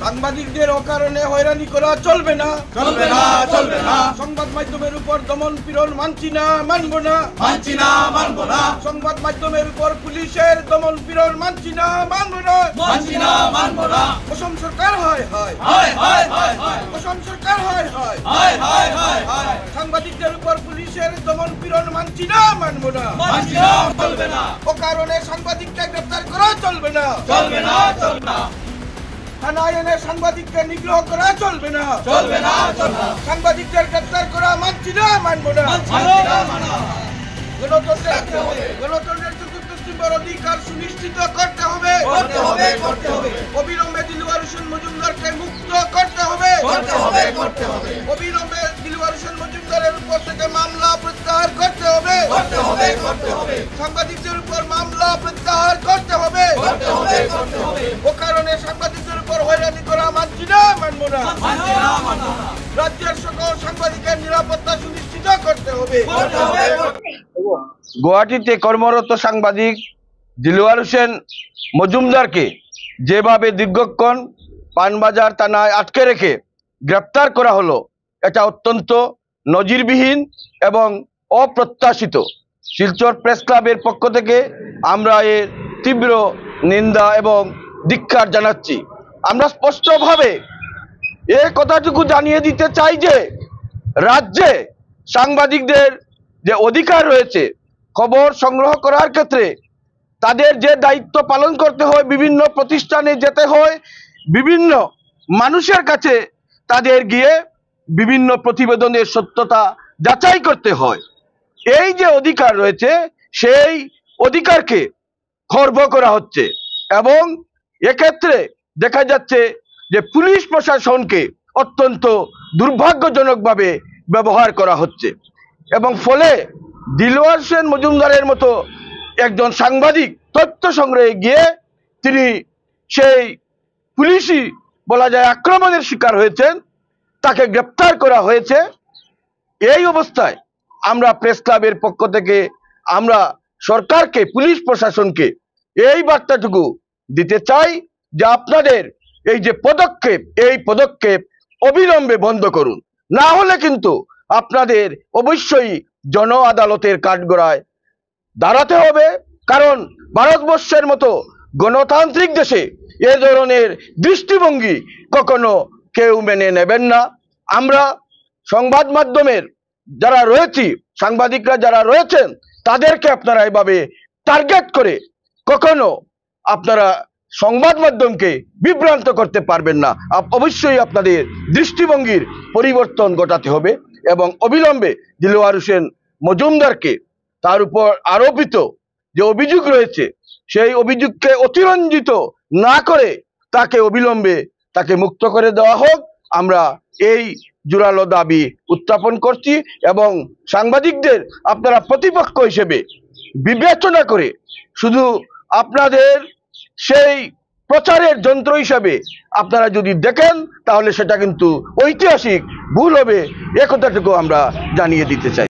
সাংবাদিকদের অকারণে হয়রানি করা চলবে না, চলবে না, চলবে না। সংবাদ মাধ্যমের উপর দমন পীড়ন মানছি না, মানব না, মানছি না, মানব না। সংবাদ মাধ্যমের উপর পুলিশের দমন পীড়ন মানছি না, মানব না, মানছি না, মানব না। অসম সরকার হয় হয় হয়, হয়, হয়, হয়। অসম সরকার হয় হয় হয়, হয়, হয়, হয়। সাংবাদিকদের উপর পুলিশের দমন পীড়ন মানছি না, মানব না, মানছি না, চলবে না। অকারণে সাংবাদিককে গ্রেফতার করা চলবে না, চলবে না, চলবে না। থানায় এনে সাংবাদিককে নিগ্রহ করা চলবে না, চলবে না, চলবে না। সাংবাদিকদের গ্রেফতার করা মানছি না, মানব না, মানছি না, মানব না। গণতন্ত্রের চতুর্থ স্তম্ভের অধিকার সুনিশ্চিত করতে হবে, করতে হবে, করতে হবে। অবিলম্বে দিলওয়ার হোসেন মজুমদারকে মুক্ত করতে হবে, করতে হবে, করতে হবে। অবিলম্বে দিলওয়ার হোসেন মজুমদারের উপর থেকে মামলা প্রত্যাহার করতে হবে, করতে হবে, করতে হবে। সাংবাদিকদের উপর মামলা প্রত্যাহার করতে হবে, করতে হবে, করতে হবে। ও কারণে সাংবাদিকদের উপর হয়রানি করা মানছি না, মানব না, মানছি না, মানব না। রাজ্যের সকল সাংবাদিকের নিরাপত্তা সুনিশ্চিত করতে হবে। করতে হবে, করতে হবে। গুয়াহাটিতে কর্মরত সাংবাদিক দিলওয়ার হোসেন মজুমদারকে যেভাবে দীর্ঘক্ষণ পানবাজার থানায় আটকে রেখে গ্রেপ্তার করা হলো, এটা অত্যন্ত নজিরবিহীন এবং অপ্রত্যাশিত। শিলচর প্রেস ক্লাবের পক্ষ থেকে আমরা এর তীব্র নিন্দা এবং ধিক্কার জানাচ্ছি। আমরা স্পষ্টভাবে এই কথাটুকু জানিয়ে দিতে চাই যে রাজ্যে সাংবাদিকদের যে অধিকার রয়েছে খবর সংগ্রহ করার ক্ষেত্রে তাদের যে দায়িত্ব পালন করতে হয়, বিভিন্ন প্রতিষ্ঠানে যেতে হয়, বিভিন্ন মানুষের কাছে তাদের গিয়ে বিভিন্ন প্রতিবেদনের সত্যতা যাচাই করতে হয়। এই যে অধিকার রয়েছে সেই অধিকারকে খর্ব করা হচ্ছে এবং এক্ষেত্রে দেখা যাচ্ছে যে পুলিশ প্রশাসনকে অত্যন্ত দুর্ভাগ্যজনকভাবে ব্যবহার করা হচ্ছে এবং ফলে দিলওয়ার হোসেন মজুমদারের মতো একজন সাংবাদিক তথ্য সংগ্রহে গিয়ে তিনি সেই পুলিশি বলা যায় আক্রমণের শিকার হয়েছেন, তাকে গ্রেপ্তার করা হয়েছে। এই অবস্থায় আমরা প্রেস ক্লাবের পক্ষ থেকে আমরা সরকারকে, পুলিশ প্রশাসনকে এই বার্তাটুকু দিতে চাই যে আপনাদের এই যে পদক্ষেপ, এই পদক্ষেপ অবিলম্বে বন্ধ করুন, না হলে কিন্তু আপনাদের অবশ্যই জন আদালতের কাঠগড়ায় দাঁড়াতে হবে। কারণ ভারতবর্ষের মতো গণতান্ত্রিক দেশে এ ধরনের দৃষ্টিভঙ্গি কখনো কেউ মেনে নেবেন না। আমরা সংবাদ মাধ্যমের যারা রয়েছি, সাংবাদিকরা যারা রয়েছেন, তাদেরকে আপনারা এভাবে টার্গেট করে কখনো আপনারা সংবাদ মাধ্যমকে বিভ্রান্ত করতে পারবেন না। অবশ্যই আপনাদের দৃষ্টিভঙ্গির পরিবর্তন ঘটাতে হবে এবং অবিলম্বে দিলওয়ার হোসেন মজুমদারকে তার উপর আরোপিত যে অভিযোগ রয়েছে সেই অভিযোগকে অতিরঞ্জিত না করে তাকে অবিলম্বে তাকে মুক্ত করে দেওয়া হোক। আমরা এই জোরালো দাবি উত্থাপন করছি এবং সাংবাদিকদের আপনারা প্রতিপক্ষ হিসেবে বিবেচনা করে শুধু আপনাদের সেই প্রচারের যন্ত্র হিসাবে আপনারা যদি দেখেন তাহলে সেটা কিন্তু ঐতিহাসিক ভুল হবে, একথাটুকু আমরা জানিয়ে দিতে চাই।